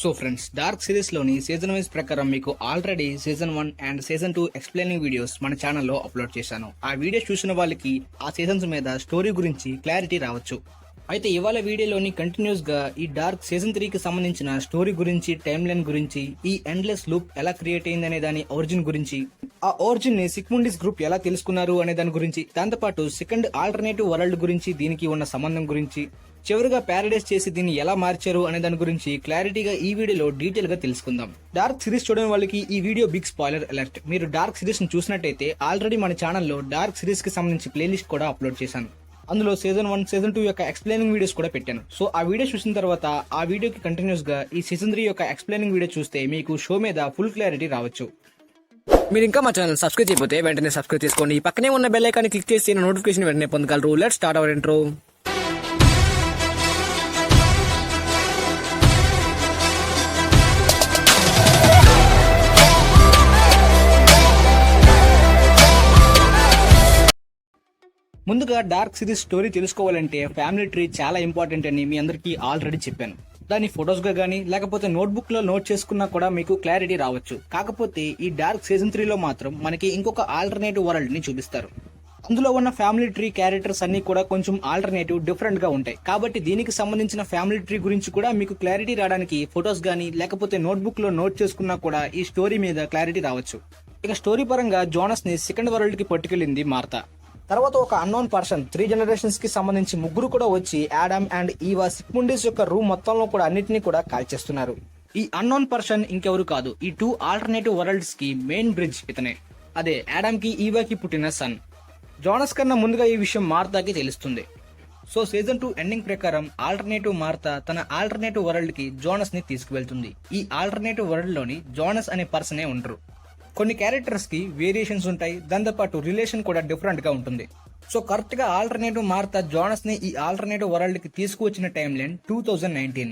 So friends, dark series లోని season wise ప్రకారం మీకు already season 1 and season 2 explaining videos మన ఛానల్లో అప్లోడ్ చేశాను. ఆ వీడియోస్ చూసిన వాళ్ళకి ఆ సీజన్స్ మీద స్టోరీ గురించి క్లారిటీ రావచ్చు. అయితే ఇవాళ వీడియోలోని కంటిన్యూస్ గా ఈ డార్క్ సీజన్ 3 కి సంబంధించిన స్టోరీ గురించి, టైమ్ లైన్ గురించి, ఈ ఎండ్లెస్ లూప్ ఎలా క్రియేట్ అయిందనే దాని ఒరిజిన్ గురించి, ఆ ఒరిజిన్ ని సిగ్ముండిస్ గ్రూప్ ఎలా తెలుసుకున్నారు అనే దాని గురించి, దాంతోపాటు సెకండ్ ఆల్టర్నేటివ్ వరల్డ్ గురించి, దీనికి ఉన్న సంబంధం గురించి, చివరిగా ప్యారడైజ్ చేసి దీన్ని ఎలా మార్చారు అనే దాని గురించి క్లారిటీగా ఈ వీడియోలో డీటెయిల్ గా తెలుసుకుందాం. డార్క్ సిరీస్ చూడని వాళ్ళకి ఈ వీడియో బిగ్ స్పాయిలర్ అలర్ట్. మీరు డార్క్ సిరీస్ ని చూసినట్టయితే ఆల్రెడీ మన ఛానల్లో డార్క్ సిరీస్ కి సంబంధించి ప్లేలిస్ట్ కూడా అప్లోడ్ చేశాను. అందులో సీజన్ 1, సీజన్ 2 యొక్క ఎక్స్ప్లెయినింగ్ వీడియోస్ కూడా పెట్టాను. సో ఆ వీడియో చూసిన తర్వాత ఆ వీడియోకి కంటిన్యూస్ గా ఈ సీజన్ 3 యొక్క ఎక్స్ప్లెయినింగ్ వీడియో చూస్తే మీకు షో మీద ఫుల్ క్లారిటీ రావచ్చు. మీరు ఇంకా మా ఛానల్ సబ్స్క్రైబ్ చేయకపోతే వెంటనే సబ్స్క్రైబ్ చేసుకోండి. పక్కనే ఉన్న బెల్ ఐకాన్ క్లిక్ చేసి నోటిఫికేషన్ వెంటనే పొందగలరు. Let's start our intro. ముందుగా డార్క్ సిరీస్ స్టోరీ తెలుసుకోవాలంటే ఫ్యామిలీ ట్రీ చాలా ఇంపార్టెంట్ అని మీ అందరికీ ఆల్రెడీ చెప్పాను. దాన్ని ఫొటోస్ గా గానీ లేకపోతే నోట్బుక్ లో నోట్ చేసుకున్నా కూడా మీకు క్లారిటీ రావచ్చు. కాకపోతే ఈ డార్క్ సీజన్ 3 లో మాత్రం మనకి ఇంకొక ఆల్టర్నేటివ్ వరల్డ్ ని చూపిస్తారు. అందులో ఉన్న ఫ్యామిలీ ట్రీ క్యారెక్టర్స్ అన్ని కూడా కొంచెం ఆల్టర్నేటివ్, డిఫరెంట్ గా ఉంటాయి. కాబట్టి దీనికి సంబంధించిన ఫ్యామిలీ ట్రీ గురించి కూడా మీకు క్లారిటీ రావడానికి ఫొటోస్ గానీ లేకపోతే నోట్బుక్ లో నోట్ చేసుకున్నా కూడా ఈ స్టోరీ మీద క్లారిటీ రావచ్చు. ఇక స్టోరీ పరంగా జోనస్ ని సెకండ్ వరల్డ్ కి పట్టుకెళ్లింది మార్తా. తర్వాత ఒక అన్నోన్ పర్సన్ 3 జనరేషన్స్ కి సంబంధించి ముగ్గురు కూడా వచ్చి ఆడమ్ అండ్ ఈవా సిగ్ముండిస్ యొక్క రూమ్ మొత్తంలో కూడా అన్నిటినీ కూడా కాల్చేస్తున్నారు. ఈ అన్నోన్ పర్సన్ ఇంకెవరు కాదు, ఈ 2 ఆల్టర్నేటివ్ వరల్డ్స్ కి మెయిన్ బ్రిడ్జ్ ఇతనే. అదే ఆడమ్ కి ఈవాకి పుట్టిన సన్. జోనస్ కన్నా ముందుగా ఈ విషయం మార్తాకి తెలుస్తుంది. సో సీజన్ 2 ఎండింగ్ ప్రకారం ఆల్టర్నేటివ్ మార్తా తన ఆల్టర్నేటివ్ వరల్డ్ కి జోనస్ ని తీసుకువెళ్తుంది. ఈ ఆల్టర్నేటివ్ వరల్డ్ లోని జోనస్ అనే పర్సనే ఉండరు. కొన్ని క్యారెక్టర్స్ కి వేరియేషన్స్ ఉంటాయి, దాంతోపాటు రిలేషన్ కూడా డిఫరెంట్ గా ఉంటుంది. సో కరెక్ట్ గా ఆల్టర్నేటివ్ మార్తా జోనస్ ని ఈ ఆల్టర్నేటివ్ వరల్డ్ కి తీసుకువచ్చిన time line 2019.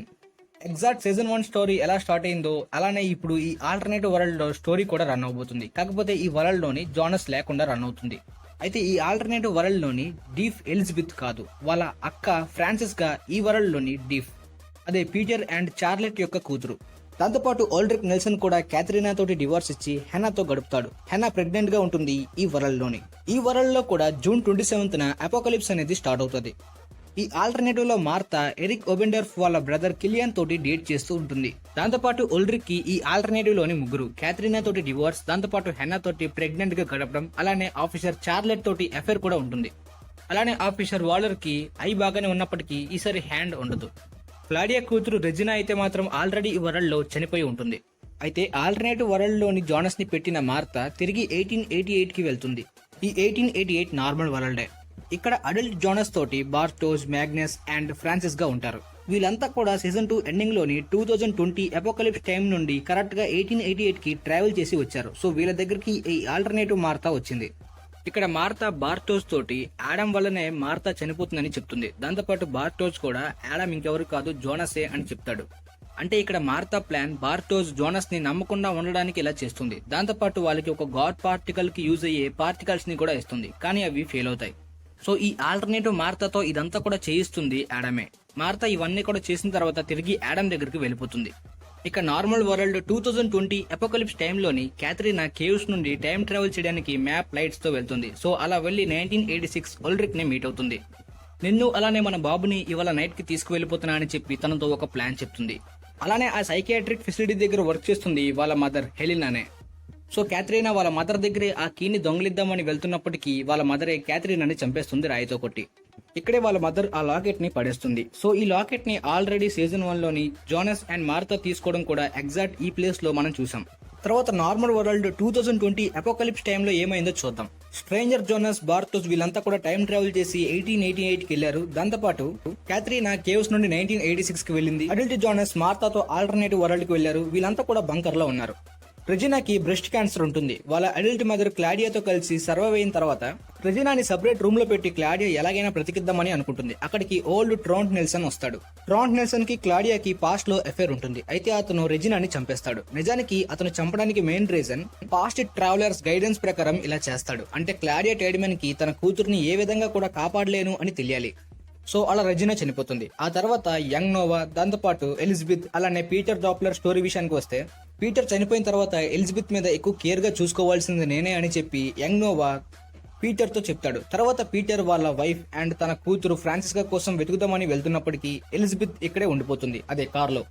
Exact season 1 story ఎలా స్టార్ట్ అయిందో అలానే ఇప్పుడు ఈ ఆల్టర్నేటివ్ వరల్డ్ లో స్టోరీ కూడా రన్ అవబోతుంది. కాకపోతే ఈ వరల్డ్ లోని జోనస్ లేకుండా రన్ అవుతుంది. అయితే ఈ ఆల్టర్నేటివ్ వరల్డ్ లోని డీఫ్ ఎలిజబెత్ కాదు, వాళ్ళ అక్క ఫ్రాన్సిస్ గా ఈ వరల్డ్ లోని డీఫ్, అదే పీటర్ అండ్ చార్లెట్ యొక్క కూతురు. దాంతోపాటు ఓల్డ్రిక్ నెల్సన్ కూడా క్యాథరీనా తోటి డివోర్స్ ఇచ్చి హెన్నాతో గడుపుతాడు. హెన్నా ప్రెగ్నెంట్ గా ఉంటుంది ఈ వరల్డ్ లోని. ఈ వరల్డ్ లో కూడా జూన్ 27న అపోకలిప్స్ అనేది స్టార్ట్ అవుతుంది. ఈ ఆల్టర్నేటివ్ లో మార్తా ఎరిక్ ఓబెండర్ఫ్ వాళ్ళ బ్రదర్ కిలియన్ తోటి డేట్ చేస్తూ ఉంటుంది. దాంతోపాటు ఓల్డ్రిక్ కి ఈ ఆల్టర్నేటివ్ లోని ముగ్గురు, క్యాథరీనా తోటి డివోర్స్, దాంతోపాటు హెన్నా తోటి ప్రెగ్నెంట్ గా గడపడం, అలానే ఆఫీసర్ చార్లెట్ తోటి అఫైర్ కూడా ఉంటుంది. అలానే ఆఫీసర్ వాలర్ కి ఐ బాగానే ఉన్నప్పటికీ ఈసారి హ్యాండ్ ఉండదు. క్లాడియా కూతురు రెజినా అయితే మాత్రం ఆల్రెడీ ఈ వరల్డ్ లో చనిపోయి ఉంటుంది. అయితే ఆల్టర్నేటివ్ వరల్డ్ లోని జోనస్ ని పెట్టిన మార్తా తిరిగి 1888 కి వెళ్తుంది. ఈ 1888 నార్మల్ వరల్డే. ఇక్కడ అడల్ట్ జోనస్ తోటి బార్టోస్, మ్యాగ్నస్ అండ్ ఫ్రాన్సిస్ గా ఉంటారు. వీళ్ళంతా కూడా సీజన్ 2 ఎండింగ్ లోని 2020 అపోకలిప్స్ టైం నుండి కరెక్ట్ గా 1888 కి ట్రావెల్ చేసి వచ్చారు. సో వీళ్ళ దగ్గరికి ఈ ఆల్టర్నేటివ్ మార్తా వచ్చింది. ఇక్కడ మార్తా బార్టోస్ తోటి ఆడమ్ వల్లనే మార్తా చనిపోతుందని చెప్తుంది. దాంతోపాటు బార్టోస్ కూడా ఆడమ్ ఇంకెవరు కాదు జోనసే అని చెప్తాడు. అంటే ఇక్కడ మార్తా ప్లాన్ బార్టోస్ జోనస్ ని నమ్మకుండా ఉండడానికి ఇలా చేస్తుంది. దాంతోపాటు వాళ్ళకి ఒక గాడ్ పార్టికల్ కి యూజ్ అయ్యే పార్టికల్స్ ని కూడా ఇస్తుంది, కానీ అవి ఫెయిల్ అవుతాయి. సో ఈ ఆల్టర్నేటివ్ మార్తాతో ఇదంతా కూడా చేయిస్తుంది ఆడమే. మార్తా ఇవన్నీ కూడా చేసిన తర్వాత తిరిగి ఆడమ్ దగ్గరికి వెళ్ళిపోతుంది. ఇక నార్మల్ వరల్డ్ 2020 అపోకలిప్స్ టైంలోని క్యాథరీనా కేవ్స్ నుండి టైం ట్రావెల్ చేయడానికి మ్యాప్ లైట్స్ తో వెళ్తుంది. సో అలా వెళ్లి 1986 ఓల్డ్రిక్ ని మీట్ అవుతుంది. నిన్ను అలానే మన బాబుని ఇవాళ నైట్ కి తీసుకువెళ్లిపోతున్నా అని చెప్పి తనతో ఒక ప్లాన్ చెప్తుంది. అలానే ఆ సైకియాట్రిక్ ఫెసిలిటీ దగ్గర వర్క్ చేస్తుంది వాళ్ళ మదర్ హెలినానే. సో క్యాథరీనా వాళ్ళ మదర్ దగ్గరే ఆ కీని దొంగిలిద్దామని వెళ్తున్నప్పటికీ వాళ్ళ మదరే క్యాథరీనాని చంపేస్తుంది రాయితో కొట్టి. ఇక్కడే వాళ్ళ మదర్ ఆ లాకెట్ ని పడేస్తుంది. సో ఈ లాకెట్ ని ఆల్రెడీ సీజన్ 1 లోని జోనస్ అండ్ మార్తా తీసుకోవడం కూడా ఎగ్జాక్ట్ ఈ ప్లేస్ లో మనం చూసాం. తర్వాత నార్మల్ వరల్డ్ 2020 అపోకలిప్స్ టైంలో ఏమైందో చూద్దాం. స్ట్రేంజర్, జోనస్, బార్టోస్ వీళ్ళంతా కూడా టైం ట్రావెల్ చేసి 1888 కి వెళ్లారు. దాంతోపాటు క్యాథరీనా కేవ్స్ నుండి 1986 కి వెళ్ళింది. అడల్ట్ జోనస్ మార్తాతో ఆల్టర్నేటివ్ వరల్డ్ కి వెళ్లారు. వీళ్ళంతా కూడా బంకర్ లో ఉన్నారు. రెజినాకి బ్రెస్ట్ క్యాన్సర్ ఉంటుంది. వాళ్ళ అడల్ట్ మదర్ క్లాడియాతో కలిసి సర్వైవ్ అయిన తర్వాత రెజినాని సెపరేట్ రూమ్ లో పెట్టి క్లాడియా ఎలాగైనా బ్రతికిద్దామని అనుకుంటుంది. అక్కడికి ఓల్డ్ ట్రాంట్ నెల్సన్ వస్తాడు. ట్రాంట్ నెల్సన్ కి క్లాడియాకి పాస్ట్ లో అఫైర్ ఉంటుంది. అయితే అతను రెజినాని చంపేస్తాడు. నిజానికి అతను చంపడానికి main reason past travellers guidance ప్రకారం ఇలా చేస్తాడు. అంటే క్లాడియా టైడ్మన్ కి తన కూతుర్ని ఏ విధంగా కూడా కాపాడలేను అని తెలియాలి. సో అలా రెజినా చనిపోతుంది. ఆ తర్వాత యంగ్ నోవా, దాంతోపాటు ఎలిజబెత్, అలానే పీటర్ డాప్లర్ స్టోరీ విషయానికి వస్తే, పీటర్ చనిపోయిన తర్వాత ఎలిజబెత్ మీద ఎక్కువ కేర్ గా చూసుకోవాల్సింది నేనే అని చెప్పి యంగ్ నోవా పీటర్ తో చెప్తాడు. తర్వాత పీటర్ వాళ్ళ వైఫ్ అండ్ తన కూతురు ఫ్రాన్సిస్కా కోసం వెతుకుదామని వెళ్తున్నప్పటికీ ఎలిజబెత్ ఇక్కడే ఉండిపోతుంది, అదే కార్లో.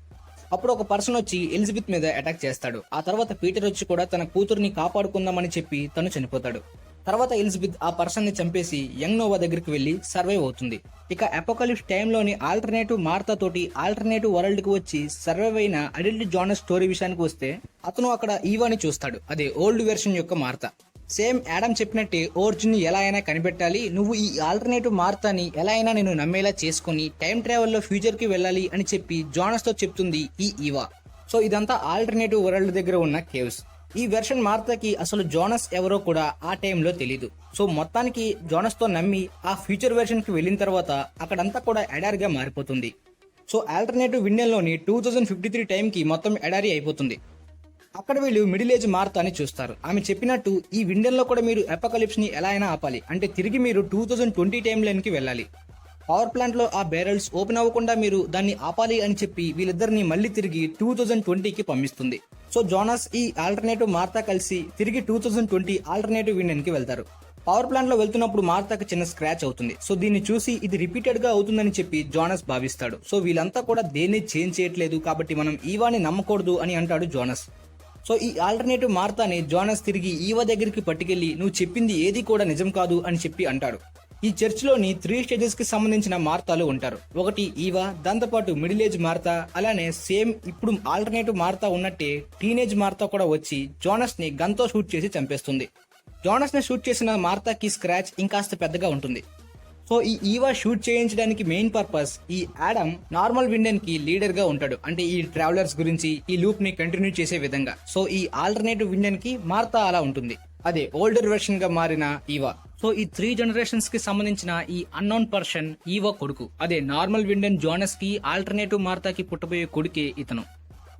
అప్పుడు ఒక పర్సన్ వచ్చి ఎలిజబెత్ మీద అటాక్ చేస్తాడు. ఆ తర్వాత పీటర్ వచ్చి కూడా తన కూతురుని కాపాడుకుందామని చెప్పి తను చనిపోతాడు. తర్వాత ఎలిజబెత్ ఆ పర్సన్ ని చంపేసి యంగ్ నోవా దగ్గరికి వెళ్లి సర్వైవ్ అవుతుంది. ఇక అపోకలిప్స్ టైంలోని ఆల్టర్నేటివ్ మార్తా తోటి ఆల్టర్నేటివ్ వరల్డ్ కి వచ్చి సర్వైవ్ అయిన అడల్ట్ జానస్ స్టోరీ విషయానికి వస్తే, అతను అక్కడ ఈవాని చూస్తాడు, అదే ఓల్డ్ వెర్షన్ యొక్క మార్తా. సేమ్ యాడమ్ చెప్పినట్టే ఓర్జిన్ ని ఎలా అయినా కనిపెట్టాలి, నువ్వు ఈ ఆల్టర్నేటివ్ మార్తాని ఎలా అయినా నేను నమ్మేలా చేసుకుని టైం ట్రావెల్ లో ఫ్యూచర్ కి వెళ్ళాలి అని చెప్పి జానస్ తో చెప్తుంది ఈ ఈవా. సో ఇదంతా ఆల్టర్నేటివ్ వరల్డ్ దగ్గర ఉన్న కేవ్స్. ఈ వెర్షన్ మార్తాకి అసలు జోనస్ ఎవరో కూడా ఆ టైంలో తెలీదు. సో మొత్తానికి జోనస్ తో నమ్మి ఆ ఫ్యూచర్ వెర్షన్ కి వెళ్ళిన తర్వాత అక్కడంతా కూడా ఎడారి గా మారిపోతుంది. సో ఆల్టర్నేటివ్ విండెల్లోని 2053 టైంకి మొత్తం ఎడారి అయిపోతుంది. అక్కడ వీళ్ళు మిడిల్ ఏజ్ మార్తాని చూస్తారు. ఆమె చెప్పినట్టు ఈ విండెల్లో కూడా మీరు అపోకలిప్స్ ని ఎలా అయినా ఆపాలి అంటే తిరిగి మీరు 2020 టైం లైన్ కి వెళ్ళాలి. పవర్ ప్లాంట్ లో ఆ బ్యారెల్స్ ఓపెన్ అవ్వకుండా మీరు దాన్ని ఆపాలి అని చెప్పి వీళ్ళిద్దరిని మళ్ళీ తిరిగి 2020కి పంపిస్తుంది. సో జోనస్ ఈ ఆల్టర్నేటివ్ మార్తా కలిసి తిరిగి 2020 ఆల్టర్నేటివ్ విండెన్ కి వెళ్తారు. పవర్ ప్లాంట్ లో వెళ్తున్నప్పుడు మార్తాకి చిన్న స్క్రాచ్ అవుతుంది. సో దీన్ని చూసి ఇది రిపీటెడ్ గా అవుతుందని చెప్పి జోనస్ భావిస్తాడు. సో వీళ్ళంతా కూడా దేన్ని చేంజ్ చేయట్లేదు కాబట్టి మనం ఈవాని నమ్మకూడదు అని అంటాడు జోనస్. సో ఈ ఆల్టర్నేటివ్ మార్తాని జోనస్ తిరిగి ఈవా దగ్గరికి పట్టుకెళ్లి నువ్వు చెప్పింది ఏది కూడా నిజం కాదు అని చెప్పి అంటాడు. ఈ చర్చ్ లోని 3 స్టేజెస్ కి సంబంధించిన మార్తాలు ఉంటారు. ఒకటి ఈవా, దాంతోపాటు మిడిల్ ఏజ్ మార్తా, అలానే సేమ్ ఇప్పుడు ఆల్టర్నేటివ్ మార్తా ఉన్నట్టే టీనేజ్ మార్తా కూడా వచ్చి జోనస్ ని గన్ తో షూట్ చేసి చంపేస్తుంది. జోనస్ ని షూట్ చేసిన మార్తాకి స్క్రాచ్ ఇంకాస్త పెద్దగా ఉంటుంది. సో ఈ ఈవా షూట్ చేయించడానికి మెయిన్ పర్పస్ ఈ యాడమ్ నార్మల్ విండెన్ కి లీడర్ గా ఉంటాడు, అంటే ఈ ట్రావెలర్స్ గురించి ఈ లూప్ ని కంటిన్యూ చేసే విధంగా. సో ఈ ఆల్టర్నేటివ్ విండెన్ కి మార్తా అలా ఉంటుంది, అదే ఓల్డర్ వెర్షన్ గా మారిన ఈవా. సో ఈ 3 జనరేషన్స్ కి సంబంధించిన ఈ అన్నోన్ పర్సన్ ఈవా కొడుకు, అదే నార్మల్ విండెన్ జోనస్ కి ఆల్టర్నేటివ్ మార్తాకి పుట్టబోయే కొడుకే ఇతను.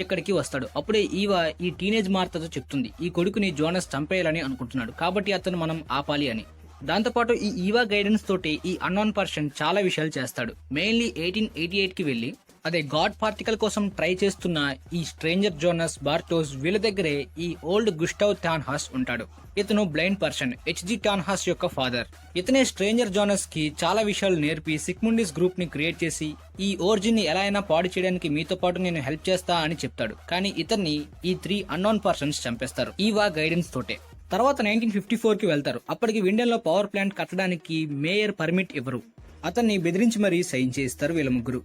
ఇక్కడికి వస్తాడు. అప్పుడే ఈవా ఈ టీనేజ్ మార్తాతో చెప్తుంది ఈ కొడుకుని జోనస్ చంపేయాలని అనుకుంటున్నాడు కాబట్టి అతను మనం ఆపాలి అని. దాంతోపాటు ఈ ఈవా గైడెన్స్ తోటి ఈ అన్నోన్ పర్సన్ చాలా విషయాలు చేస్తాడు. మెయిన్లీ 1888 కి వెళ్లి అదే గాడ్ పార్టికల్ కోసం ట్రై చేస్తున్న ఈ స్ట్రేంజర్ జోనస్ బార్టోస్ వీళ్ళ దగ్గరే ఈ ఓల్డ్ గుస్టావ్ టాన్హాస్ ఉంటాడు. ఇతను బ్లైండ్ పర్సన్, హెచ్జి టాన్హాస్ యొక్క ఫాదర్. ఇతనే స్ట్రేంజర్ జోనస్ కి చాలా విషయాలు నేర్పి సిగ్ముండిస్ గ్రూప్ ని క్రియేట్ చేసి ఈ ఓర్జిన్ ని ఎలా అయినా పాడు చేయడానికి మీతో పాటు నేను హెల్ప్ చేస్తా అని చెప్తాడు. కానీ ఇతన్ని ఈ 3 అన్నోన్ పర్సన్స్ చంపేస్తారు ఈవా గైడెన్స్ తోటే. తర్వాత 1954 కి వెళ్తారు. అప్పటికి విండెన్ లో పవర్ ప్లాంట్ కట్టడానికి మేయర్ పర్మిట్ ఇవ్వరు. అతన్ని బెదిరించి మరీ సైన్ చేయిస్తారు వీళ్ళ ముగ్గురు.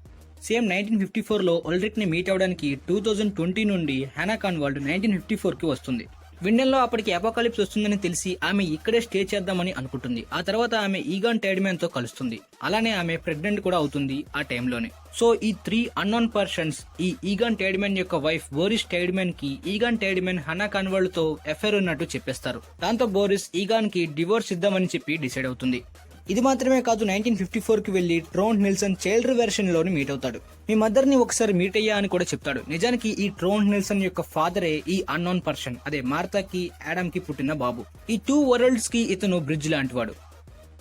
సేమ్ 1954లో ఒల్రిక్ ని మీట్ అవడానికి 2020 నుండి హనా కాన్వాల్డ్ 1954 కి వస్తుంది. విండెన్ లో అప్పటికి అపోకలిప్స్ వస్తుందని తెలిసి ఆమె ఇక్కడే స్టే చేద్దామని అనుకుంటుంది. ఆ తర్వాత ఆమె ఈగాన్ టైడ్మ్యాన్ తో కలుస్తుంది. అలానే ఆమె ప్రెగ్నెంట్ కూడా అవుతుంది ఆ టైంలోనే. సో ఈ 3 అన్నోన్ పర్సన్స్ ఈ ఈగాన్ టైడ్మ్యాన్ యొక్క వైఫ్ బోరిస్ టైడ్మ్యాన్ కి ఈగాన్ టైడ్మ్యాన్ హనా కాన్వాల్డ్ తో అఫైర్ ఉన్నట్టు చెప్పేస్తారు. దాంతో బోరిస్ ఈగాన్ కి డివోర్స్ ఇద్దామని చెప్పి డిసైడ్ అవుతుంది. ఇది మాత్రమే కాదు, 1954 కి వెళ్లి ట్రోన్ నిల్సన్ చైల్డర్ వెర్షన్ లోని మీట్ అవుతాడు. మీ మదర్ ని ఒకసారి మీట్ అయ్యా అని కూడా చెప్తాడు. నిజానికి ఈ ట్రోన్ నిల్సన్ యొక్క ఫాదరే ఈ అన్నోన్ పర్సన్, అదే మార్తాకి యాడమ్ కి పుట్టిన బాబు. ఈ 2 వరల్డ్స్ కి ఇతను బ్రిడ్జ్ లాంటివాడు.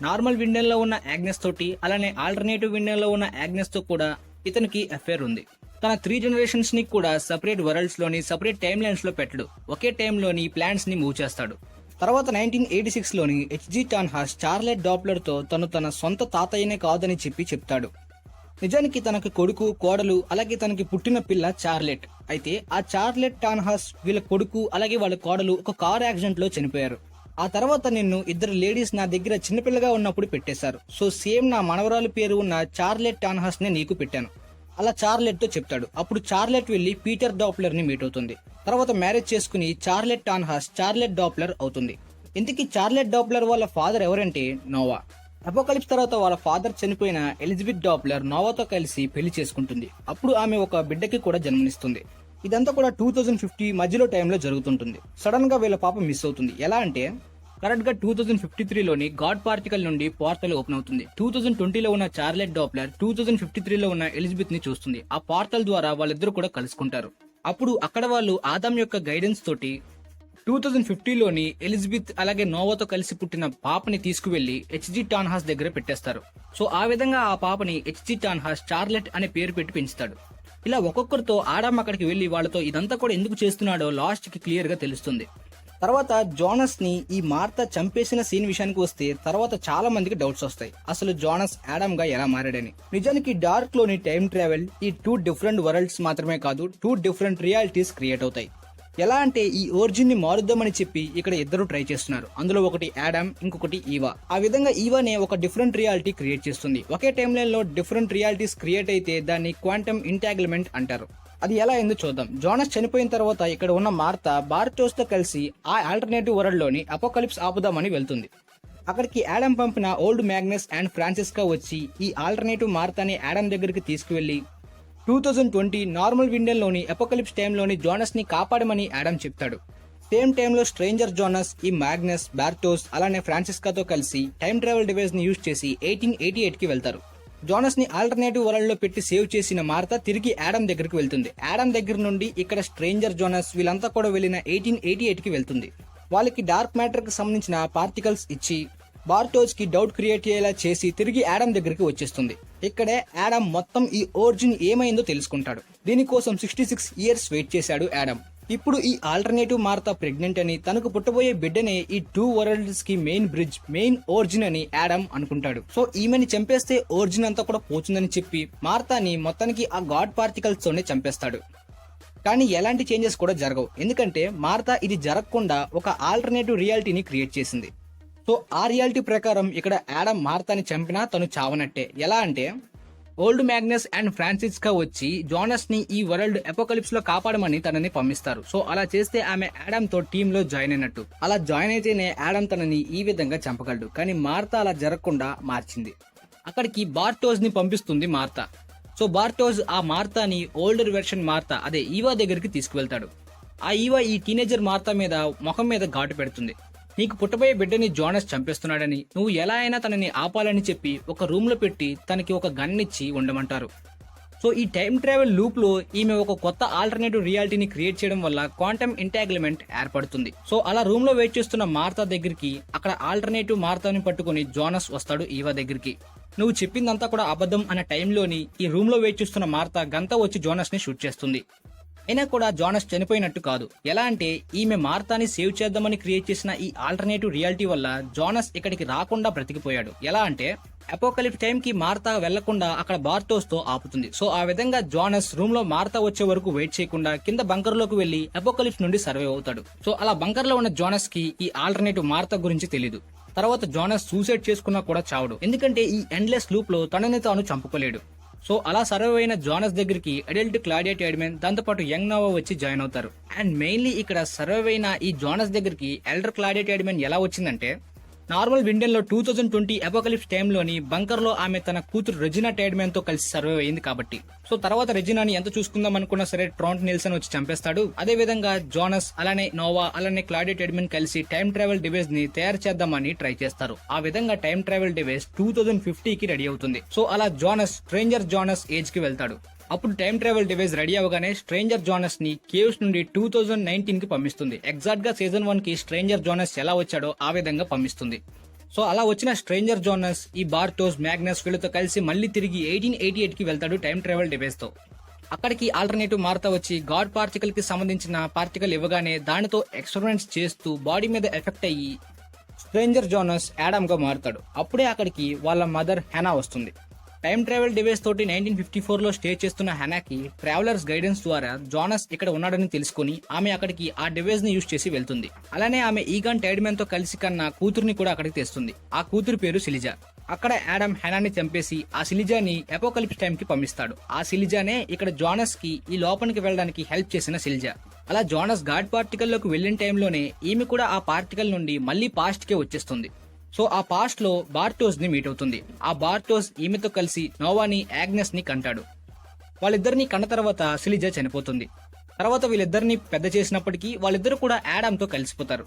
నార్మల్ విండెన్ లో ఉన్న యాగ్నెస్ తోటి అలానే ఆల్టర్నేటివ్ విండెన్ లో ఉన్న యాగ్నెస్ తో కూడా ఇతనికి అఫైర్ ఉంది. తన 3 జనరేషన్స్ ని కూడా సెపరేట్ వరల్డ్స్ లోని సెపరేట్ టైమ్ లైన్స్ లో పెట్టడు, ఒకే టైంలోని ప్లాన్స్ ని మూవ్ చేస్తాడు. తర్వాత 1986లోని హెచ్జి టాన్హాస్ చార్లెట్ డాప్లర్ తో తన సొంత తాతయ్యనే కాదని చెప్తాడు. నిజానికి తనకి కొడుకు, కోడలు, అలాగే తనకి పుట్టిన పిల్ల చార్లెట్. అయితే ఆ చార్లెట్ టాన్హాస్ వీళ్ళ కొడుకు అలాగే వాళ్ళ కోడలు ఒక కార్ యాక్సిడెంట్ లో చనిపోయారు. ఆ తర్వాత నిన్ను 2 లేడీస్ నా దగ్గర చిన్నపిల్లగా ఉన్నప్పుడు పెట్టేశారు. సో సేమ్ నా మనవరాలు పేరు ఉన్న చార్లెట్ టాన్హాస్ నే నీకు పెట్టాను అలా చార్లెట్ తో చెప్తాడు. అప్పుడు చార్లెట్ వెళ్లి పీటర్ డాప్లర్ ని మీట్ అవుతుంది. తర్వాత మ్యారేజ్ చేసుకుని చార్లెట్ టాన్హాస్ చార్లెట్ డాప్లర్ అవుతుంది. ఇంతకీ చార్లెట్ డాప్లర్ వాళ్ళ ఫాదర్ ఎవరంటే నోవా. అపోకలిప్స్ తర్వాత వాళ్ళ ఫాదర్ చనిపోయిన ఎలిజబెత్ డాప్లర్ నోవాతో కలిసి పెళ్లి చేసుకుంటుంది. అప్పుడు ఆమె ఒక బిడ్డకి కూడా జన్మనిస్తుంది. ఇదంతా కూడా 2050 మధ్యలో టైంలో జరుగుతుంటుంది. సడన్ గా వీళ్ళ పాప మిస్ అవుతుంది. ఎలా అంటే కరెక్ట్ గా 2053లోని గాడ్ పార్టికల్ నుండి పోర్టల్ ఓపెన్ అవుతుంది. 2020లో ఉన్న చార్లెట్ డాప్లర్ 2053లో ఉన్న ఎలిజబెత్ ని చూస్తుంది. ఆ పోర్టల్ ద్వారా వాళ్ళిద్దరూ కూడా కలుసుకుంటారు. అప్పుడు అక్కడ వాళ్ళు ఆదాం యొక్క గైడెన్స్ తోటి 2050లోని ఎలిజబెత్ అలాగే నోవాతో కలిసి పుట్టిన పాపని తీసుకువెళ్లి హెచ్జి టాన్హాస్ దగ్గర పెట్టేస్తారు. సో ఆ విధంగా ఆ పాపని హెచ్జి టాన్హాస్ చార్లెట్ అనే పేరు పెట్టి పెంచుతాడు. ఇలా ఒక్కొక్కరితో ఆడామ్ అక్కడికి వెళ్లి వాళ్ళతో ఇదంతా కూడా ఎందుకు చేస్తున్నాడో లాస్ట్ కి క్లియర్ గా తెలుస్తుంది. తర్వాత జోనస్ ని ఈ మార్తా చంపేసిన సీన్ విషయానికి వస్తే తర్వాత చాలా మందికి డౌట్స్ వస్తాయి, అసలు జోనస్ ఆడమ్ గా ఎలా మారాడని. నిజానికి డార్క్ లోని టైం ట్రావెల్ ఈ 2 డిఫరెంట్ వరల్డ్స్ మాత్రమే కాదు, 2 డిఫరెంట్ రియాలిటీస్ క్రియేట్ అవుతాయి. ఎలా అంటే ఈ ఒరిజిన్ ని మారుద్దామని చెప్పి ఇక్కడ ఇద్దరు ట్రై చేస్తున్నారు. అందులో ఒకటి ఆడమ్, ఇంకొకటి ఈవా. ఆ విధంగా ఈవానే ఒక డిఫరెంట్ రియాలిటీ క్రియేట్ చేస్తుంది. ఒకే టైం లైన్ లో డిఫరెంట్ రియాలిటీస్ క్రియేట్ అయితే దాన్ని క్వాంటమ్ ఇంటాగ్లిమెంట్ అంటారు. అది ఎలా అయిందో చూద్దాం. జోనస్ చనిపోయిన తర్వాత ఇక్కడ ఉన్న మార్తా బార్టోస్ తో కలిసి ఆ ఆల్టర్నేటివ్ వరల్డ్ లోని అపోకలిప్స్ ఆపుదామని వెళ్తుంది. అక్కడికి ఆడమ్ పంపిన ఓల్డ్ మ్యాగ్నస్ అండ్ ఫ్రాన్సిస్కా వచ్చి ఈ ఆల్టర్నేటివ్ మార్తాని ఆడమ్ దగ్గరికి తీసుకువెళ్లి 2020 నార్మల్ విండోలోని అపోకలిప్స్ టైంలోని జోనస్ ని కాపాడమని ఆడమ్ చెప్తాడు. సేమ్ టైంలో స్ట్రేంజర్ జోనస్ ఈ మ్యాగ్నస్, బార్టోస్ అలానే ఫ్రాన్సిస్కాతో కలిసి టైం ట్రావెల్ డివైస్ ని యూజ్ చేసి 1888 కి వెళ్తారు. జోనస్ ని ఆల్టర్నేటివ్ వరల్డ్ లో పెట్టి సేవ్ చేసిన మార్తా తిరిగి ఆడమ్ దగ్గరికి వెళ్తుంది. ఆడమ్ దగ్గర నుండి ఇక్కడ స్ట్రేంజర్ జోనస్ వీళ్ళంతా కూడా వెళ్లిన 1888 కి వెళ్తుంది. వాళ్ళకి డార్క్ మ్యాటర్ కి సంబంధించిన పార్టికల్స్ ఇచ్చి బార్టోస్ కి డౌట్ క్రియేట్ అయ్యేలా చేసి తిరిగి ఆడమ్ దగ్గరికి వచ్చేస్తుంది. ఇక్కడే ఆడమ్ మొత్తం ఈ ఒరిజిన్ ఏమైందో తెలుసుకుంటాడు. దీనికోసం 66 ఇయర్స్ వెయిట్ చేశాడు ఆడమ్. ఇప్పుడు ఈ ఆల్టర్నేటివ్ మార్తా ప్రెగ్నెంట్ అని, తనకు పుట్టబోయే బిడ్డనే ఈ 2 వరల్డ్స్ కి మెయిన్ బ్రిడ్జ్, మెయిన్ ఒరిజిన్ అని ఆడమ్ అనుకుంటాడు. సో ఈమెని చంపేస్తే ఒరిజిన్ అంతా కూడా పోతుందని చెప్పి మార్తాని మొత్తానికి ఆ గాడ్ పార్టికల్స్ తోనే చంపేస్తాడు. కానీ ఎలాంటి చేంజెస్ కూడా జరగవు, ఎందుకంటే మార్తా ఇది జరగకుండా ఒక ఆల్టర్నేటివ్ రియాలిటీని క్రియేట్ చేసింది. సో ఆ రియాలిటీ ప్రకారం ఇక్కడ ఆడమ్ మార్తాని చంపినా తను చావనట్టే. ఎలా అంటే ఓల్డ్ మ్యాగ్నస్ అండ్ ఫ్రాన్సిస్కా వచ్చి జోనస్ ని ఈ వరల్డ్ అపోకలిప్స్ లో కాపాడమని తనని పంపిస్తారు. సో అలా చేస్తే ఆమె ఆడమ్ తో టీమ్ లో జాయిన్ అయినట్టు. అలా జాయిన్ అయితేనే ఆడమ్ తనని ఈ విధంగా చంపగలడు. కానీ మార్తా అలా జరగకుండా మార్చింది. అక్కడికి బార్టోస్ ని పంపిస్తుంది మార్తా. సో బార్టోస్ ఆ మార్తాని ఓల్డర్ వెర్షన్ మార్తా అదే ఈవా దగ్గరికి తీసుకువెళ్తాడు. ఆ ఈవా ఈ టీనేజర్ మార్తా మీద ముఖం మీద ఘాటు పెడుతుంది. నీకు పుట్టబోయే బిడ్డని జోనస్ చంపేస్తున్నాడని, నువ్వు ఎలా అయినా తనని ఆపాలని చెప్పి ఒక రూమ్ లో పెట్టి తనకి ఒక గన్ ఇచ్చి ఉండమంటారు. సో ఈ టైం ట్రావెల్ లూప్ లో ఈమె ఒక కొత్త ఆల్టర్నేటివ్ రియాలిటీని క్రియేట్ చేయడం వల్ల క్వాంటమ్ ఇంటాగ్లిమెంట్ ఏర్పడుతుంది. సో అలా రూమ్ లో వెయిట్ చేస్తున్న మార్తా దగ్గరికి అక్కడ ఆల్టర్నేటివ్ మార్తాని పట్టుకుని జోనస్ వస్తాడు ఈవా దగ్గరికి. నువ్వు చెప్పిందంతా కూడా అబద్ధం అనే టైంలోని ఈ రూమ్ లో వెయిట్ చేస్తున్న మార్తా గంతా వచ్చి జోనస్ ని షూట్ చేస్తుంది. అయినా కూడా జోనస్ చనిపోయినట్టు కాదు. ఎలా అంటే ఈమె మార్తాని సేవ్ చేద్దామని క్రియేట్ చేసిన ఈ ఆల్టర్నేటివ్ రియాలిటీ వల్ల జోనస్ ఇక్కడికి రాకుండా బ్రతికిపోయాడు. ఎలా అంటే అపోకలిప్స్ టైం కి మార్తా వెళ్లకుండా అక్కడ బార్టోస్ తో ఆపుతుంది. సో ఆ విధంగా జోనస్ రూమ్ లో మార్తా వచ్చే వరకు వెయిట్ చేయకుండా కింద బంకర్ లోకి వెళ్లి అపోకలిప్స్ నుండి సర్వే అవుతాడు. సో అలా బంకర్ లో ఉన్న జోనస్ కి ఈ ఆల్టర్నేటివ్ మార్తా గురించి తెలీదు. తర్వాత జోనస్ సూసైడ్ చేసుకున్నా కూడా చావడు, ఎందుకంటే ఈ ఎండ్లెస్ లూప్ లో తనని తాను చంపుకోలేడు. సో అలా సర్వే అయిన జోనస్ దగ్గరికి అడల్ట్ క్లాడియా టైడ్మెన్ దాంతోపాటు యంగ్ నోవా వచ్చి జాయిన్ అవుతారు. అండ్ మెయిన్లీ ఇక్కడ సర్వే అయిన ఈ జోనస్ దగ్గరికి ఎల్డర్ క్లాడియా టైడ్మెన్ ఎలా వచ్చిందంటే నార్మల్ విండెన్ లో 2020 అపోకలిప్స్ టైంలోని బంకర్ లో ఆమె తన కూతురు రెజినా టైడ్మెన్ తో కలిసి సర్వే అయింది కాబట్టి. సో తర్వాత రెజినాని ఎంత చూసుకుందాం అనుకున్నా సరే ట్రాంట్ నిల్సన్ వచ్చి చంపేస్తాడు. అదే విధంగా జోనస్ అలానే నోవా అలానే క్లాడియా టైడ్మెన్ కలిసి టైం ట్రావెల్ డివైస్ ని తయారు చేద్దామని ట్రై చేస్తారు. ఆ విధంగా టైం ట్రావెల్ డివైస్ 2050 కి రెడీ అవుతుంది. సో అలా జోనస్ స్ట్రేంజర్ జోనస్ ఏజ్ కి వెళ్తాడు. అప్పుడు టైం ట్రావెల్ డివైస్ రెడీ అవగానే స్ట్రేంజర్ జోనస్ ని కేవ్స్ నుండి 2019 కి పంపిస్తుంది. ఎగ్జాక్ట్ గా సీజన్ 1 కి స్ట్రేంజర్ జోనస్ ఎలా వచ్చాడో ఆ విధంగా పంపిస్తుంది. సో అలా వచ్చిన స్ట్రేంజర్ జోనస్ ఈ బార్టోస్, మ్యాగ్నస్ వీళ్ళతో కలిసి మళ్ళీ తిరిగి 1888 కి వెళ్తాడు టైం ట్రావెల్ డివైస్ తో. అక్కడికి ఆల్టర్నేటివ్ మార్తా వచ్చి గాడ్ పార్టికల్ కి సంబంధించిన పార్టికల్ ఇవ్వగానే దానితో ఎక్స్పెరిమెంట్స్ చేస్తూ బాడీ మీద ఎఫెక్ట్ అయ్యి స్ట్రేంజర్ జోనస్ ఆడమ్ గా మారుతాడు. అప్పుడే అక్కడికి వాళ్ళ మదర్ హెనా వస్తుంది. టైం ట్రావెల్ డివైస్ తోటి 1954 లో స్టే చేస్తున్న హెనాకి ట్రావెలర్స్ గైడెన్స్ ద్వారా జోనస్ ఇక్కడ ఉన్నాడని తెలుసుకుని ఆమె అక్కడికి ఆ డివైస్ ని యూజ్ చేసి వెళ్తుంది. అలానే ఆమె ఈగాన్ టైడ్మెన్ తో కలిసి కన్నా కూతుర్ని కూడా అక్కడికి తెస్తుంది. ఆ కూతురు పేరు సిలిజా. అక్కడ ఆడమ్ హెనాని చంపేసి ఆ సిలిజాని అపోకలిప్స్ టైం కి పంపిస్తాడు. ఆ సిలిజానే ఇక్కడ జోనస్ కి ఈ లోపలికి వెళ్ళడానికి హెల్ప్ చేసిన సిలిజా. అలా జోనస్ గాడ్ పార్టికల్ లోకి వెళ్లిన టైంలోనే ఈమె కూడా ఆ పార్టికల్ నుండి మళ్ళీ పాస్ట్ కే వచ్చేస్తుంది. సో ఆ పాస్ట్ లో బార్టోస్ ని మీట్ అవుతుంది. ఆ బార్టోస్ ఈమెతో కలిసి నోవాని, ఆగ్నెస్ ని కంటాడు. వాళ్ళిద్దరిని కన్న తర్వాత సిలిజా చనిపోతుంది. తర్వాత వీళ్ళిద్దరిని పెద్ద చేసినప్పటికీ వాళ్ళిద్దరు కూడా ఆడమ్ తో కలిసిపోతారు.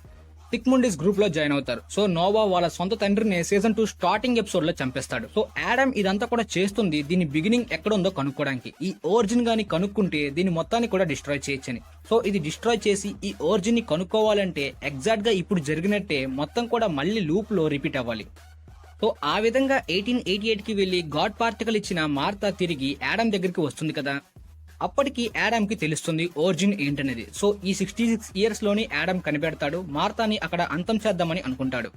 టిక్ముండిస్ గ్రూప్ లో జాయిన్ అవుతారు. సో నోవా వాళ్ళ సొంత తండ్రిని సీజన్ 2 స్టార్టింగ్ ఎపిసోడ్ లో చంపేస్తాడు. సో యాడమ్ ఇదంతా కూడా చేస్తుంది దీని బిగినింగ్ ఎక్కడ ఉందో కనుక్కోవడానికి. ఈ ఒరిజిన్ గాని కనుక్కుంటే దీని మొత్తాన్ని కూడా డిస్ట్రాయ్ చేయొచ్చని. సో ఇది డిస్ట్రాయ్ చేసి ఈ ఒరిజిన్ ని కనుక్కోవాలంటే ఎగ్జాక్ట్ గా ఇప్పుడు జరిగినట్టే మొత్తం కూడా మళ్ళీ లూప్ లో రిపీట్ అవ్వాలి. సో ఆ విధంగా 1888 కి వెళ్లి గాడ్ పార్టికల్ ఇచ్చిన మార్తా తిరిగి యాడమ్ దగ్గరికి వస్తుంది కదా. అప్పటికి యాడమ్ కి తెలుస్తుంది ఒరిజిన్ ఏంటనేది. సో ఈ 66 ఇయర్స్ లోని యాడమ్ కనిపెడతాడు, మార్తాని అక్కడ అంతం చేద్దామని అనుకుంటాడు.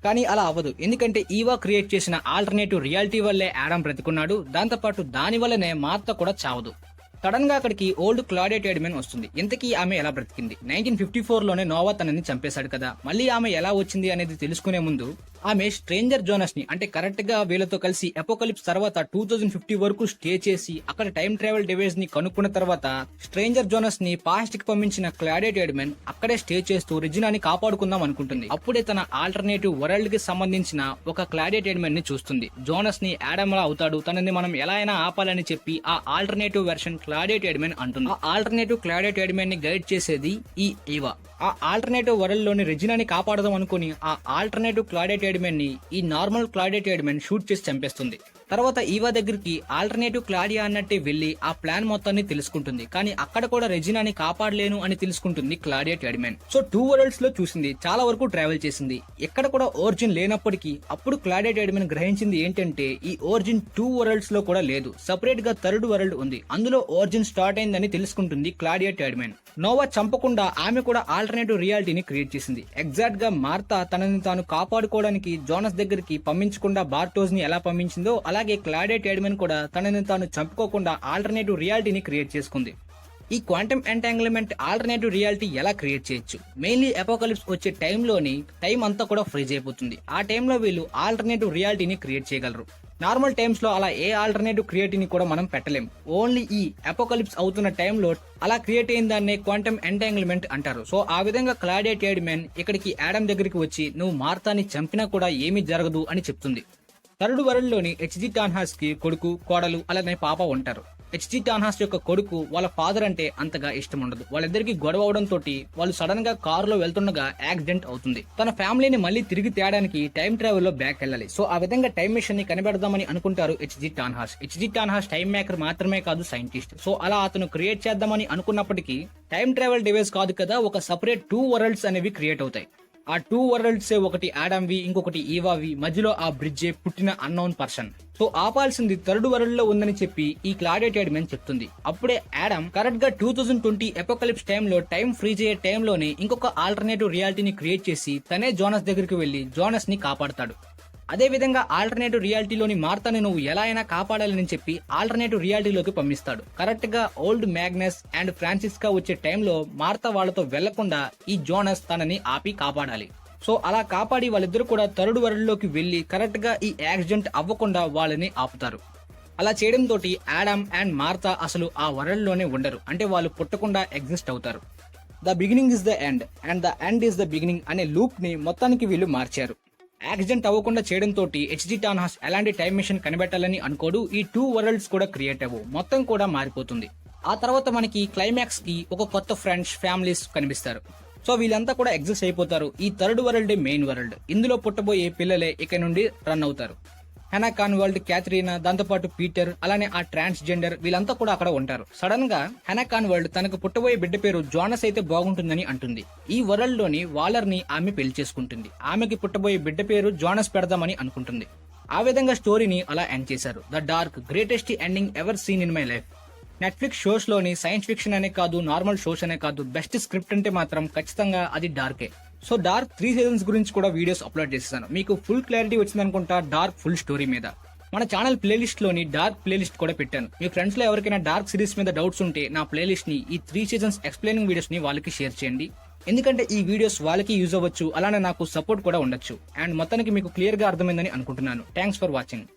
కానీ అలా అవ్వదు, ఎందుకంటే ఈవా క్రియేట్ చేసిన ఆల్టర్నేటివ్ రియాలిటీ వల్లే యాడమ్ బ్రతికున్నాడు. దాంతోపాటు దాని వల్లనే మార్తా కూడా చావదు. సడన్ గా అక్కడికి ఓల్డ్ క్లాడియా టైడ్మెన్ వస్తుంది. ఇంతకీ ఆమె ఎలా బ్రతికింది? 1954 లోనే నోవా తనని చంపేశాడు కదా, మళ్ళీ ఆమె ఎలా వచ్చింది అనేది తెలుసుకునే ముందు ఆమె స్ట్రేంజర్ జోనస్ ని, అంటే కరెక్ట్ గా వీళ్ళతో కలిసి అపోకలిప్స్ తర్వాత 2050 వరకు స్టే చేసి అక్కడ టైం ట్రావెల్ డివైస్ ని కనుక్కున్న తర్వాత స్ట్రేంజర్ జోనస్ ని పాస్ట్ కి పంపించిన క్లాడియా టైడ్మెన్ అక్కడే స్టే చేస్తూ రెజినాని కాపాడుకుందాం అనుకుంటుంది. అప్పుడే తన ఆల్టర్నేటివ్ వరల్డ్ కి సంబంధించిన ఒక క్లాడియా టైడ్మెన్ ని చూస్తుంది. జోనస్ ని యాడమ్ లా అవుతాడు, తనని మనం ఎలా అయినా ఆపాలని చెప్పి ఆ ఆల్టర్నేటివ్ వెర్షన్ క్లాడియా టైడ్మెన్ అంటుంది. ఆ ఆల్టర్నేటివ్ క్లాడియా టైడ్మెన్ ని గైడ్ చేసేది ఈ ఈవా. ఆ ఆల్టర్నేటివ్ వరల్డ్ లోని రెజినాని కాపాడదాం అనుకుని ఆ ఆల్టర్నేటివ్ క్లాడియా టైడ్మెన్ ని ఈ నార్మల్ క్లాడియా టైడ్మెన్ షూట్ చేసి చంపేస్తుంది. తర్వాత ఈవా దగ్గరికి ఆల్టర్నేటివ్ క్లాడియా అన్నట్టే వెళ్లి ఆ ప్లాన్ మొత్తాన్ని తెలుసుకుంటుంది. కానీ అక్కడ కూడా రెజినాని కాపాడలేను అని తెలుసుకుంటుంది క్లాడియా టైడ్మెన్. సో 2 వరల్డ్స్ లో చూసింది, చాలా వరకు ట్రావెల్ చేసింది, ఎక్కడ కూడా ఒరిజిన్ లేనప్పటికీ అప్పుడు క్లాడియా టైడ్మెన్ గ్రహించింది ఏంటంటే ఈ ఒరిజిన్ 2 వరల్డ్స్ లో కూడా లేదు, సెపరేట్ గా థర్డ్ వరల్డ్ ఉంది, అందులో ఒరిజిన్ స్టార్ట్ అయిందని తెలుసుకుంటుంది క్లాడియా టైడ్మెన్. నోవా చంపకుండా ఆమె కూడా ఆల్టర్నేటివ్ రియాలిటీని క్రియేట్ చేసింది. ఎగ్జాక్ట్ గా మార్తా తనని తాను కాపాడుకోవడానికి జోనస్ దగ్గరికి పంపించకుండా బార్టోస్ ని ఎలా పంపించిందో అలాగే క్లాడియా టైడ్మెన్ కూడా తనని తాను చంపుకోకుండా ఆల్టర్నేటివ్ రియాలిటీని క్రియేట్ చేసుకుంది. ఈ క్వాంటమ్ ఎంటాంగ్లిమెంట్ ఆల్టర్నేటివ్ రియాలిటీ ఎలా క్రియేట్ చేయొచ్చు? మెయిన్లీ అపోకలిప్స్ వచ్చే టైంలోని టైం అంతా కూడా ఫ్రీజ్ అయిపోతుంది. ఆ టైంలో వీళ్ళు ఆల్టర్నేటివ్ రియాలిటీని క్రియేట్ చేయగలరు. నార్మల్ టైమ్స్ లో అలా ఏ ఆల్టర్నేటివ్ క్రియేటివ్ని కూడా మనం పెట్టలేం. ఓన్లీ ఈ అపోకలిప్స్ అవుతున్న టైంలో అలా క్రియేట్ అయిన దాన్నే క్వాంటమ్ ఎంటాంగ్లిమెంట్ అంటారు. సో ఆ విధంగా క్లాడియా టైడ్మెన్ ఇక్కడికి యాడమ్ దగ్గరికి వచ్చి నువ్వు మార్తాని చంపినా కూడా ఏమీ జరగదు అని చెప్తుంది. థర్డ్ వరల్డ్ లోని హెచ్జి టాన్హాస్ కి కొడుకు, కోడలు అలానే పాప ఉంటారు. హెచ్జి టాన్హాస్ యొక్క కొడుకు వాళ్ళ ఫాదర్ అంటే అంతగా ఇష్టం ఉండదు. వాళ్ళిద్దరికి గొడవ అవడంతో వాళ్ళు సడన్ గా కారులో వెళ్తుండగా యాక్సిడెంట్ అవుతుంది. తన ఫ్యామిలీని మళ్ళీ తిరిగి తేడానికి టైం ట్రావెల్ లో బ్యాక్ వెళ్ళాలి. సో ఆ విధంగా టైం మిషన్ ని కనిపెడదామని అనుకుంటారు హెచ్జి టాన్హాస్. హెచ్జి టాన్హాస్ టైం మేకర్ మాత్రమే కాదు, సైంటిస్ట్. సో అలా అతను క్రియేట్ చేద్దామని అనుకున్నప్పటికీ టైం ట్రావెల్ డివైస్ కాదు కదా, ఒక సెపరేట్ 2 వరల్డ్స్ అనేవి క్రియేట్ అవుతాయి. ఆ 2 వరల్డ్స్ ఒకటి ఆడమ్వి, ఇంకొకటి ఈవావి, మధ్యలో ఆ బ్రిడ్జే పుట్టిన అన్నోన్ పర్సన్. సో ఆపాల్సింది థర్డ్ వరల్డ్ లో ఉందని చెప్పి ఈ క్లాడియా టైడ్మెన్ చెప్తుంది. అప్పుడే యాడమ్ కరెక్ట్ గా 2020 అపోకలిప్స్ టైంలో టైం ఫ్రీజ్ అయ్యే టైంలోనే ఇంకొక ఆల్టర్నేటివ్ రియాలిటీని క్రియేట్ చేసి తనే జోనస్ దగ్గరికి వెళ్లి జోనస్ ని కాపాడతాడు. అదే విధంగా ఆల్టర్నేటివ్ రియాలిటీలోని మార్తాని నువ్వు ఎలా అయినా కాపాడాలని చెప్పి ఆల్టర్నేటివ్ రియాలిటీలోకి పంపిస్తాడు. కరెక్ట్ గా ఓల్డ్ మ్యాగ్నస్ అండ్ ఫ్రాన్సిస్కా వచ్చే టైంలో మార్తా వాళ్లతో వెళ్లకుండా ఈ జోనస్ తనని ఆపి కాపాడాలి. సో అలా కాపాడి వాళ్ళిద్దరు కూడా థర్డ్ వరల్డ్ లోకి వెళ్లి కరెక్ట్ గా ఈ యాక్సిడెంట్ అవ్వకుండా వాళ్ళని ఆపుతారు. అలా చేయడంతో యాడమ్ అండ్ మార్తా అసలు ఆ వరల్డ్ లోనే ఉండరు, అంటే వాళ్ళు పుట్టకుండా ఎగ్జిస్ట్ అవుతారు. The beginning is the end and the end is the beginning అనే లూప్ ని మొత్తానికి వీళ్ళు మార్చారు. యాక్సిడెంట్ అవ్వకుండా చేయడంతో హెచ్జి టాన్హాస్ ఎలాంటి టైం మిషన్ కనిపెట్టాలని అనుకోడు. ఈ 2 వరల్డ్స్ కూడా క్రియేట్ అవ్వు, మొత్తం కూడా మారిపోతుంది. ఆ తర్వాత మనకి క్లైమాక్స్ కి ఒక కొత్త ఫ్రెండ్స్, ఫ్యామిలీస్ కనిపిస్తారు. సో వీళ్ళంతా కూడా ఎగ్జిస్ట్ అయిపోతారు. ఈ థర్డ్ వరల్డ్ మెయిన్ వరల్డ్. ఇందులో పుట్టబోయే పిల్లలే ఇక నుండి రన్ అవుతారు. హెనా కాన్వాల్డ్, క్యాథరీనా, దాంతోపాటు పీటర్, అలానే ఆ ట్రాన్స్జెండర్ వీళ్ళంతా కూడా అక్కడ ఉంటారు. సడన్ గా హెనా కాన్వాల్డ్ తనకు పుట్టబోయే బిడ్డ పేరు జోనస్ అయితే బాగుంటుందని అంటుంది. ఈ వరల్డ్ లోని వాలర్ ని ఆమె పెళ్లి చేసుకుంటుంది. ఆమెకి పుట్టబోయే బిడ్డ పేరు జోనస్ పెడదామని అనుకుంటుంది. ఆ విధంగా స్టోరీని అలా ఎండ్ చేశారు. The dark, greatest ending ever seen in my life. Netflix shows లోని సైన్స్ ఫిక్షన్ అనే కాదు, నార్మల్ షోస్ అనే కాదు, బెస్ట్ స్క్రిప్ట్ అంటే మాత్రం ఖచ్చితంగా అది డార్కే. సో డార్క్ 3 సీజన్స్ గురించి కూడా వీడియోస్ అప్లోడ్ చేస్తాను. మీకు ఫుల్ క్లారిటీ వచ్చిందనుకుంటా డార్క్ ఫుల్ స్టోరీ మీద. మన ఛానల్ ప్లేలిస్ట్ లోని డార్క్ ప్లేలిస్ట్ కూడా పెట్టాను. మీ ఫ్రెండ్స్ లో ఎవరికైనా డార్క్ సిరీస్ మీద డౌట్స్ ఉంటే నా ప్లేలిస్ట్ ని, ఈ 3 సీజన్స్ ఎక్స్ప్లెయినింగ్ వీడియోస్ ని వాళ్ళకి షేర్ చేయండి. ఎందుకంటే ఈ వీడియోస్ వాళ్ళకి యూజ్ అవ్వచ్చు, అలానే నాకు సపోర్ట్ కూడా ఉండొచ్చు. అండ్ మొత్తానికి మీకు క్లియర్ గా అర్థమైందని అనుకుంటున్నాను. Thanks for watching.